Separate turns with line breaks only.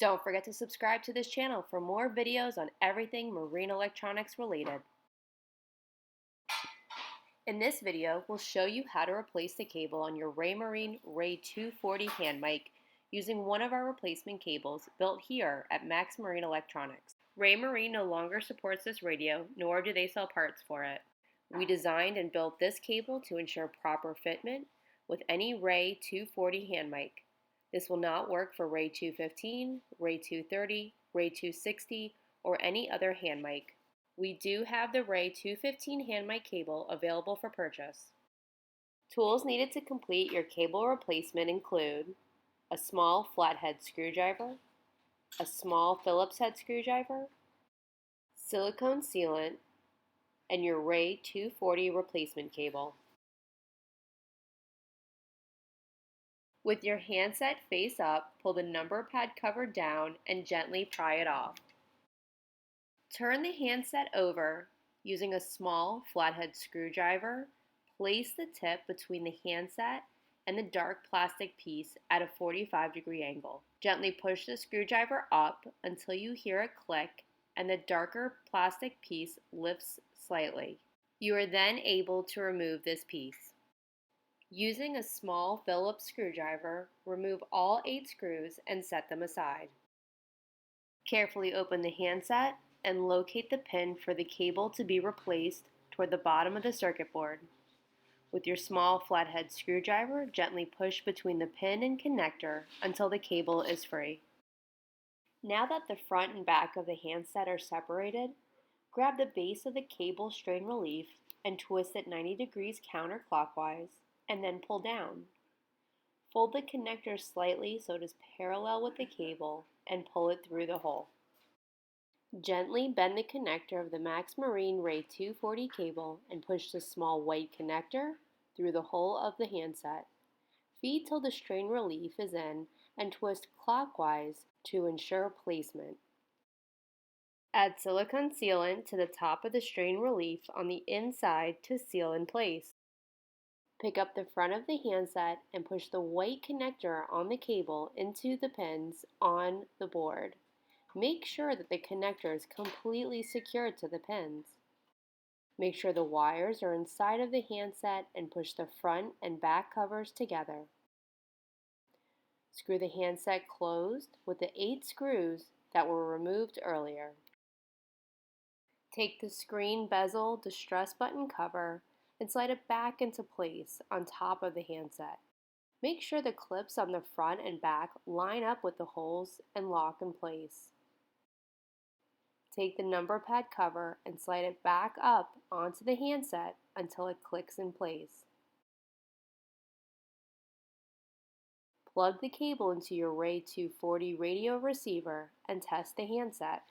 Don't forget to subscribe to this channel for more videos on everything marine electronics related. In this video, we'll show you how to replace the cable on your Raymarine Ray240 hand mic using one of our replacement cables built here at Max Marine Electronics. Raymarine no longer supports this radio, nor do they sell parts for it. We designed and built this cable to ensure proper fitment with any Ray240 hand mic. This will not work for Ray215, Ray230, Ray260, or any other hand mic. We do have the Ray215 hand mic cable available for purchase. Tools needed to complete your cable replacement include a small flathead screwdriver, a small Phillips head screwdriver, silicone sealant, and your Ray240 replacement cable. With your handset face up, pull the number pad cover down and gently pry it off. Turn the handset over using a small flathead screwdriver. Place the tip between the handset and the dark plastic piece at a 45-degree angle. Gently push the screwdriver up until you hear a click and the darker plastic piece lifts slightly. You are then able to remove this piece. Using a small Phillips screwdriver, remove all 8 screws and set them aside. Carefully open the handset and locate the pin for the cable to be replaced toward the bottom of the circuit board. With your small flathead screwdriver, gently push between the pin and connector until the cable is free. Now that the front and back of the handset are separated, grab the base of the cable strain relief and twist it 90 degrees counterclockwise, and then pull down. Fold the connector slightly so it is parallel with the cable and pull it through the hole. Gently bend the connector of the Max Marine Ray240 cable and push the small white connector through the hole of the handset. Feed till the strain relief is in and twist clockwise to ensure placement. Add silicone sealant to the top of the strain relief on the inside to seal in place. Pick up the front of the handset and push the white connector on the cable into the pins on the board. Make sure that the connector is completely secured to the pins. Make sure the wires are inside of the handset and push the front and back covers together. Screw the handset closed with the 8 screws that were removed earlier. Take the screen bezel distress button cover and slide it back into place on top of the handset. Make sure the clips on the front and back line up with the holes and lock in place. Take the number pad cover and slide it back up onto the handset until it clicks in place. Plug the cable into your Ray240 radio receiver and test the handset.